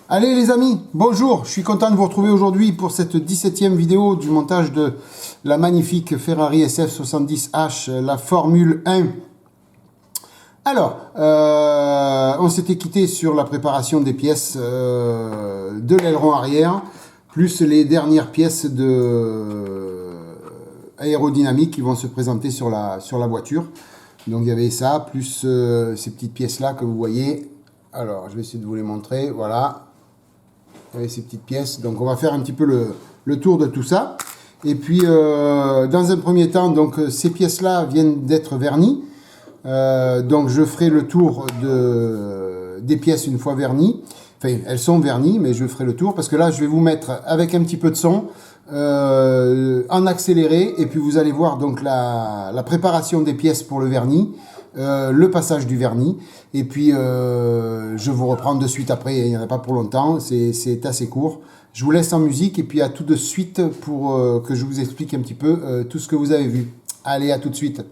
Allez les amis, bonjour, je suis content de vous retrouver aujourd'hui pour cette 17e vidéo du montage de la magnifique Ferrari SF70H, la Formule 1. Alors, on s'était quitté sur la préparation des pièces de l'aileron arrière, plus les dernières pièces aérodynamiques qui vont se présenter sur la voiture. Donc il y avait ça, plus ces petites pièces-là que vous voyez. Alors, je vais essayer de vous les montrer, voilà. Avec ces petites pièces, donc on va faire un petit peu le tour de tout ça. Et puis dans un premier temps, donc ces pièces là viennent d'être vernies, donc je ferai le tour des pièces une fois vernies. Enfin, elles sont vernies, mais je ferai le tour parce que là je vais vous mettre avec un petit peu de son en accéléré, et puis vous allez voir donc la préparation des pièces pour le vernis, le passage du vernis, et puis je vous reprends de suite après. Il n'y en a pas pour longtemps, c'est assez court. Je vous laisse en musique et puis à tout de suite pour que je vous explique un petit peu tout ce que vous avez vu. Allez, à tout de suite.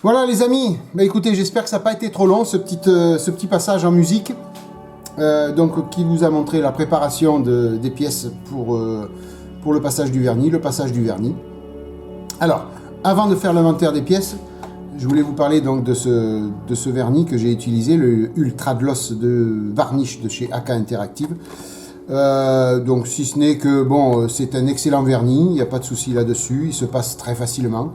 Voilà les amis, bah écoutez, j'espère que ça n'a pas été trop long ce petit passage en musique, donc qui vous a montré la préparation des pièces pour le passage du vernis, Alors, avant de faire l'inventaire des pièces, je voulais vous parler donc de ce vernis que j'ai utilisé, le Ultra Gloss de Varnish de chez AK Interactive. Donc si ce n'est que bon, c'est un excellent vernis, il n'y a pas de souci là-dessus, il se passe très facilement.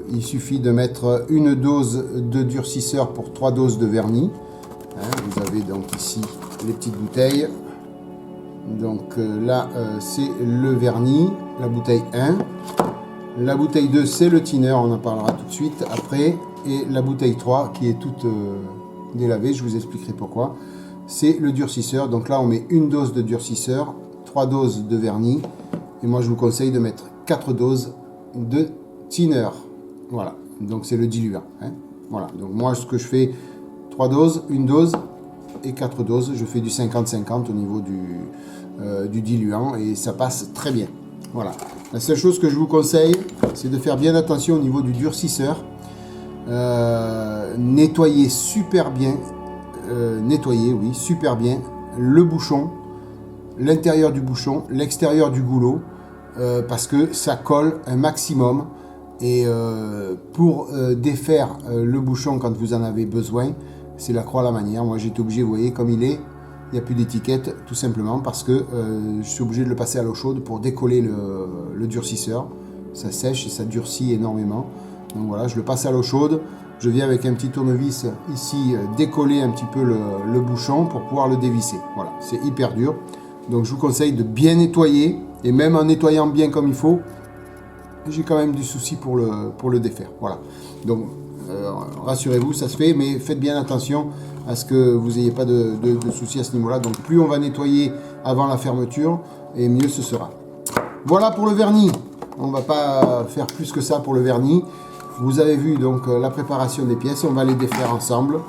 Il suffit de mettre une dose de durcisseur pour 3 doses de vernis. Vous avez donc ici les petites bouteilles. Donc là, c'est le vernis, la bouteille 1. La bouteille 2, c'est le thinner, on en parlera tout de suite après. Et la bouteille 3, qui est toute délavée, je vous expliquerai pourquoi. C'est le durcisseur. Donc là, on met une dose de durcisseur, 3 doses de vernis. Et moi, je vous conseille de mettre 4 doses de thinner. Voilà, donc c'est le diluant. Hein. Voilà, donc moi, ce que je fais, 3 doses, une dose et 4 doses. Je fais du 50-50 au niveau du diluant et ça passe très bien. Voilà. La seule chose que je vous conseille, c'est de faire bien attention au niveau du durcisseur. Nettoyer super bien, oui, super bien le bouchon, l'intérieur du bouchon, l'extérieur du goulot, parce que ça colle un maximum. Et pour défaire le bouchon quand vous en avez besoin, c'est la croix à la manière. Moi, j'ai été obligé, vous voyez, comme il est, il n'y a plus d'étiquette, tout simplement parce que je suis obligé de le passer à l'eau chaude pour décoller le durcisseur. Ça sèche et ça durcit énormément. Donc voilà, je le passe à l'eau chaude. Je viens avec un petit tournevis ici décoller un petit peu le bouchon pour pouvoir le dévisser. Voilà, c'est hyper dur. Donc je vous conseille de bien nettoyer. Et même en nettoyant bien comme il faut, j'ai quand même du souci pour le défaire. Voilà. Donc rassurez-vous, ça se fait, mais faites bien attention à ce que vous n'ayez pas de soucis à ce niveau-là. Donc plus on va nettoyer avant la fermeture, et mieux ce sera. Voilà pour le vernis. On ne va pas faire plus que ça pour le vernis. Vous avez vu donc la préparation des pièces. On va les défaire ensemble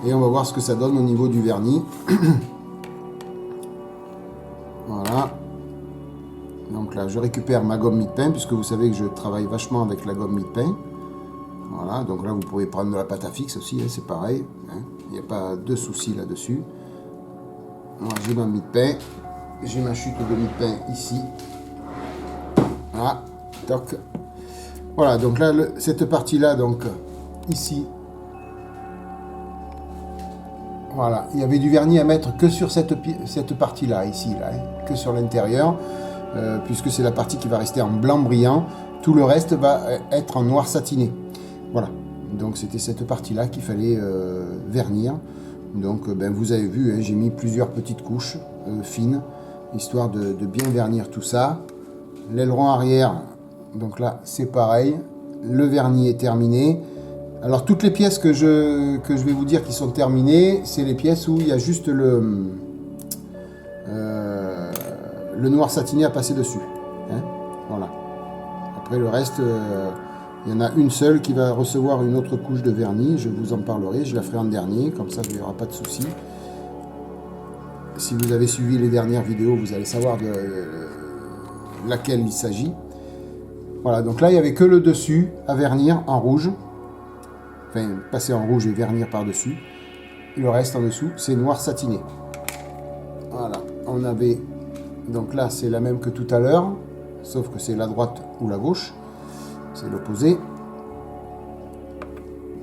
et on va voir ce que ça donne au niveau du vernis. Voilà. Donc là, je récupère ma gomme mie-de-pain, puisque vous savez que je travaille vachement avec la gomme mie-de-pain. Voilà, donc là, vous pouvez prendre de la pâte à fixe aussi, hein, c'est pareil. Hein, il n'y a pas de souci là-dessus. Moi, j'ai ma mie-de-pain. J'ai ma chute de mie-de-pain ici. Voilà, toc. Voilà, donc là, cette partie-là, donc ici. Voilà, il y avait du vernis à mettre que sur cette partie-là, ici, là, hein, que sur l'intérieur. Puisque c'est la partie qui va rester en blanc brillant, tout le reste va être en noir satiné. Voilà, donc c'était cette partie-là qu'il fallait vernir. Donc ben, vous avez vu, hein, j'ai mis plusieurs petites couches fines, histoire de bien vernir tout ça. L'aileron arrière, donc là c'est pareil, le vernis est terminé. Alors toutes les pièces que je vais vous dire qui sont terminées, c'est les pièces où il y a juste le noir satiné à passer dessus. Hein, voilà. Après le reste, il y en a une seule qui va recevoir une autre couche de vernis. Je vous en parlerai, je la ferai en dernier, comme ça il n'y aura pas de souci. Si vous avez suivi les dernières vidéos, vous allez savoir de laquelle il s'agit. Voilà, donc là il n'y avait que le dessus à vernir en rouge. Enfin, passer en rouge et vernir par-dessus. Le reste en dessous, c'est noir satiné. Voilà, on avait... Donc là, c'est la même que tout à l'heure, sauf que c'est la droite ou la gauche. C'est l'opposé.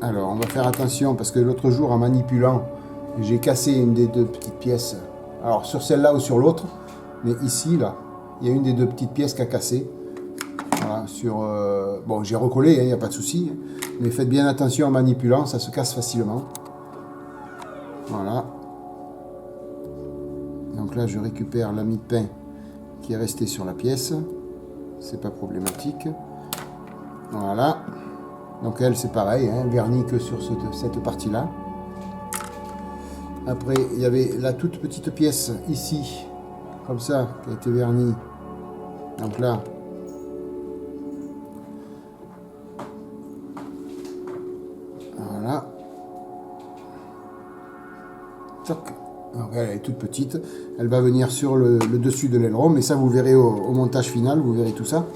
Alors, on va faire attention, parce que l'autre jour, en manipulant, j'ai cassé une des deux petites pièces. Alors, sur celle-là ou sur l'autre, mais ici, là, il y a une des deux petites pièces qui a cassé. Voilà, sur... bon, j'ai recollé, il n'y a pas de souci. Mais faites bien attention en manipulant, ça se casse facilement. Voilà. Donc là, je récupère la mie de pain qui est restée sur la pièce. C'est pas problématique. Voilà. Donc elle, c'est pareil, hein, vernis que sur cette partie-là. Après, il y avait la toute petite pièce ici, comme ça, qui a été vernie. Donc là, voilà. Toc. Donc elle est toute petite, elle va venir sur le dessus de l'aileron, mais ça vous verrez au montage final, vous verrez tout ça.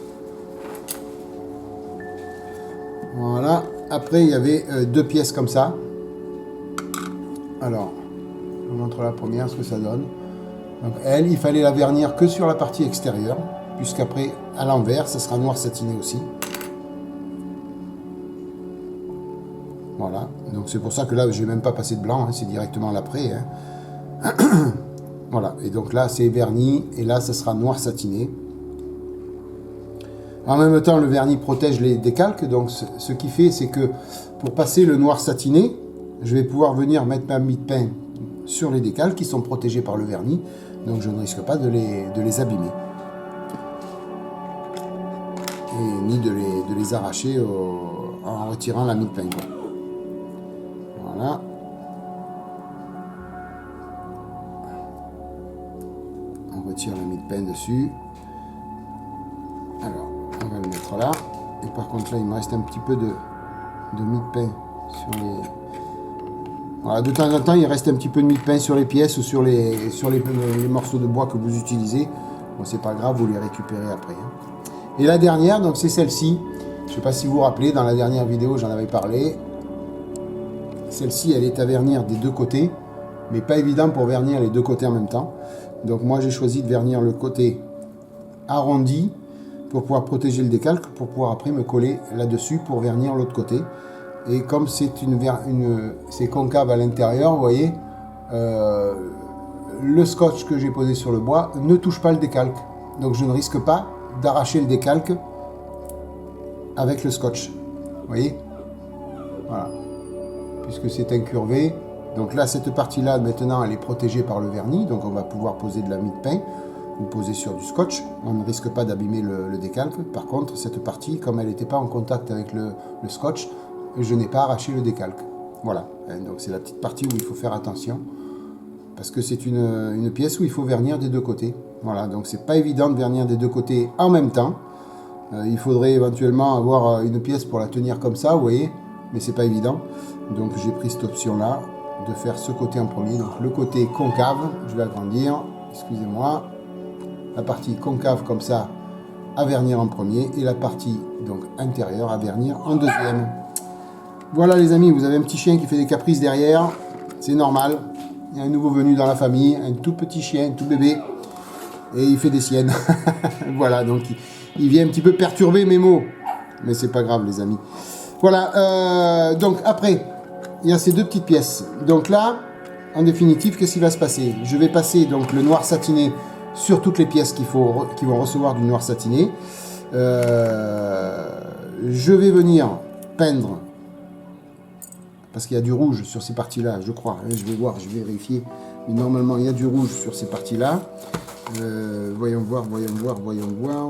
Voilà, après il y avait deux pièces comme ça. Alors, je vous montre la première, ce que ça donne. Donc elle, il fallait la vernir que sur la partie extérieure, puisqu'après, à l'envers, ça sera noir satiné aussi. Voilà, donc c'est pour ça que là, je n'ai même pas passé de blanc, hein, c'est directement l'après. Hein. Voilà, et donc là c'est vernis, et là ça sera noir satiné. En même temps, le vernis protège les décalques, donc ce qui fait, c'est que pour passer le noir satiné, je vais pouvoir venir mettre ma mie de pain sur les décalques qui sont protégés par le vernis, donc je ne risque pas de les abîmer. Et ni de les arracher en retirant la mie de pain, quoi. Voilà. On retire la mie de pain dessus. Alors, on va le mettre là. Et par contre, là, il me reste un petit peu de mie de pain sur les... Voilà, de temps en temps, il reste un petit peu de mie de pain sur les pièces ou sur les morceaux de bois que vous utilisez. Bon, c'est pas grave, vous les récupérez après, hein. Et la dernière, donc c'est celle-ci. Je ne sais pas si vous vous rappelez, dans la dernière vidéo, j'en avais parlé. Celle-ci, elle est à vernir des deux côtés, mais pas évident pour vernir les deux côtés en même temps. Donc moi, j'ai choisi de vernir le côté arrondi pour pouvoir protéger le décalque, pour pouvoir après me coller là-dessus pour vernir l'autre côté. Et comme c'est c'est concave à l'intérieur, vous voyez, le scotch que j'ai posé sur le bois ne touche pas le décalque. Donc je ne risque pas d'arracher le décalque avec le scotch. Vous voyez, voilà. Puisque c'est incurvé. Donc là, cette partie-là, maintenant, elle est protégée par le vernis. Donc on va pouvoir poser de la mie de pain ou poser sur du scotch. On ne risque pas d'abîmer le décalque. Par contre, cette partie, comme elle n'était pas en contact avec le scotch, je n'ai pas arraché le décalque. Voilà. Donc c'est la petite partie où il faut faire attention. Parce que c'est une pièce où il faut vernir des deux côtés. Voilà. Donc c'est pas évident de vernir des deux côtés en même temps. Il faudrait éventuellement avoir une pièce pour la tenir comme ça, vous voyez. Mais c'est pas évident. Donc j'ai pris cette option-là de faire ce côté en premier. Donc le côté concave, je vais agrandir. Excusez-moi. La partie concave comme ça à vernir en premier et la partie donc intérieure à vernir en deuxième. Voilà les amis, vous avez un petit chien qui fait des caprices derrière, c'est normal. Il y a un nouveau venu dans la famille, un tout petit chien, un tout bébé, et il fait des siennes. Voilà, donc il vient un petit peu perturber mes mots, mais c'est pas grave les amis. Voilà, donc après, il y a ces deux petites pièces. Donc là, en définitive, qu'est-ce qui va se passer? Je vais passer donc le noir satiné sur toutes les pièces qui vont recevoir du noir satiné. Je vais venir peindre, parce qu'il y a du rouge sur ces parties-là, je crois. Je vais voir, je vais vérifier. Mais normalement, il y a du rouge sur ces parties-là. Voyons voir.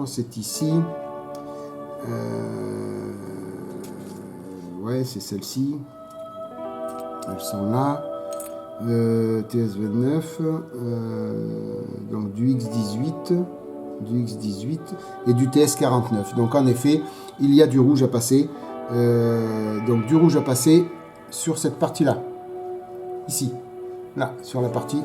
C'est ici. Ouais, c'est celle-ci. Elles sont là. TS29, donc du X18 et du TS49. Donc en effet, il y a du rouge à passer. Donc du rouge à passer sur cette partie-là. Ici. Là, sur la partie.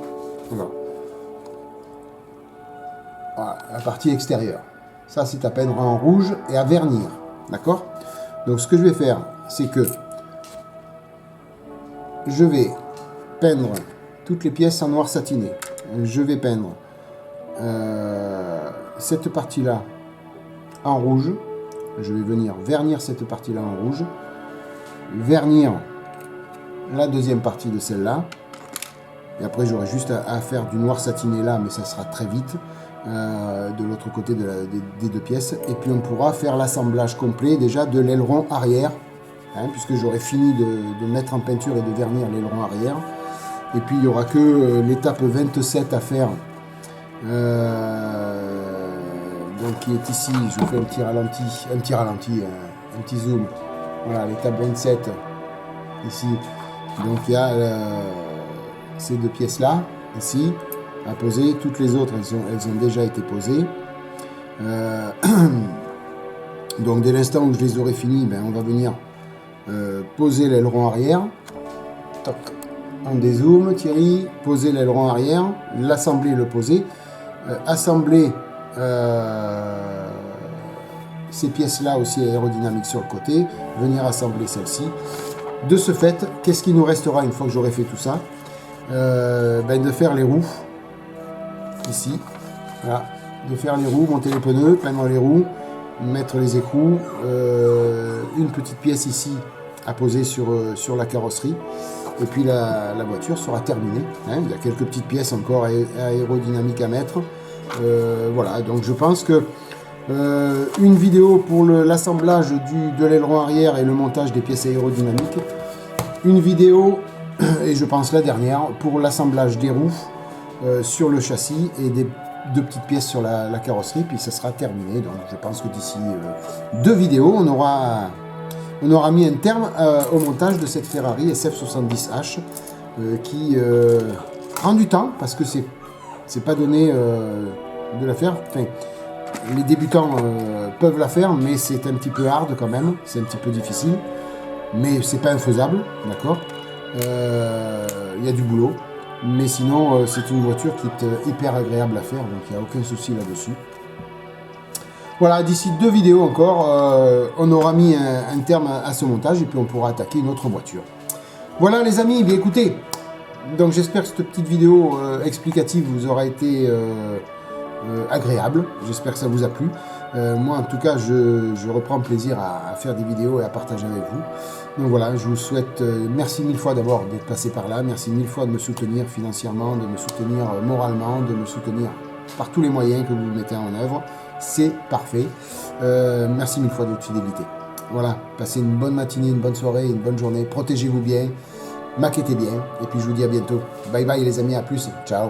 Voilà, la partie extérieure. Ça, c'est à peindre en rouge et à vernir. D'accord? Donc ce que je vais faire, c'est que je vais peindre toutes les pièces en noir satiné. Je vais peindre cette partie-là en rouge. Je vais venir vernir cette partie-là en rouge. Vernir la deuxième partie de celle-là. Et après, j'aurai juste à faire du noir satiné là, mais ça sera très vite. De l'autre côté des deux pièces. Et puis, on pourra faire l'assemblage complet déjà de l'aileron arrière. Hein, puisque j'aurai fini de mettre en peinture et de vernir l'aileron arrière. Et puis il n'y aura que l'étape 27 à faire, donc qui est ici. Je vous fais un petit ralenti, un petit zoom. Voilà, l'étape 27 ici. Donc il y a ces deux pièces là ici à poser. Toutes les autres elles ont déjà été posées. Donc dès l'instant où je les aurai finies, on va venir poser l'aileron arrière. Toc. On dézoome, Thierry, poser l'aileron arrière, l'assembler, le poser, assembler ces pièces-là aussi aérodynamiques sur le côté, venir assembler celle-ci. De ce fait, qu'est-ce qui nous restera une fois que j'aurai fait tout ça? De faire les roues, ici, voilà, de faire les roues, monter les pneus, peindre les roues, mettre les écrous, une petite pièce ici à poser sur la carrosserie. Et puis la voiture sera terminée. Hein. Il y a quelques petites pièces encore aérodynamiques à mettre. Voilà, donc je pense que une vidéo pour l'assemblage de l'aileron arrière et le montage des pièces aérodynamiques. Une vidéo, et je pense la dernière, pour l'assemblage des roues sur le châssis et deux petites pièces sur la carrosserie, puis ça sera terminé. Donc je pense que d'ici 2 vidéos, on aura mis un terme au montage de cette Ferrari SF70H qui prend du temps parce que c'est pas donné de la faire. Enfin, les débutants peuvent la faire, mais c'est un petit peu hard quand même, c'est un petit peu difficile, mais c'est pas infaisable, d'accord. Il y a du boulot, mais sinon c'est une voiture qui est hyper agréable à faire, donc il n'y a aucun souci là-dessus. Voilà, d'ici 2 vidéos encore, on aura mis un terme à ce montage et puis on pourra attaquer une autre voiture. Voilà les amis, bien écoutez, donc j'espère que cette petite vidéo explicative vous aura été agréable, j'espère que ça vous a plu. Moi en tout cas je reprends plaisir à faire des vidéos et à partager avec vous. Donc voilà, je vous souhaite merci 1000 fois d'abord d'être passé par là, merci 1000 fois de me soutenir financièrement, de me soutenir moralement, de me soutenir par tous les moyens que vous mettez en œuvre, c'est parfait. Merci 1000 fois de votre fidélité. Voilà, passez une bonne matinée, une bonne soirée, une bonne journée, protégez-vous bien, maquettez bien, et puis je vous dis à bientôt. Bye bye les amis, à plus, ciao.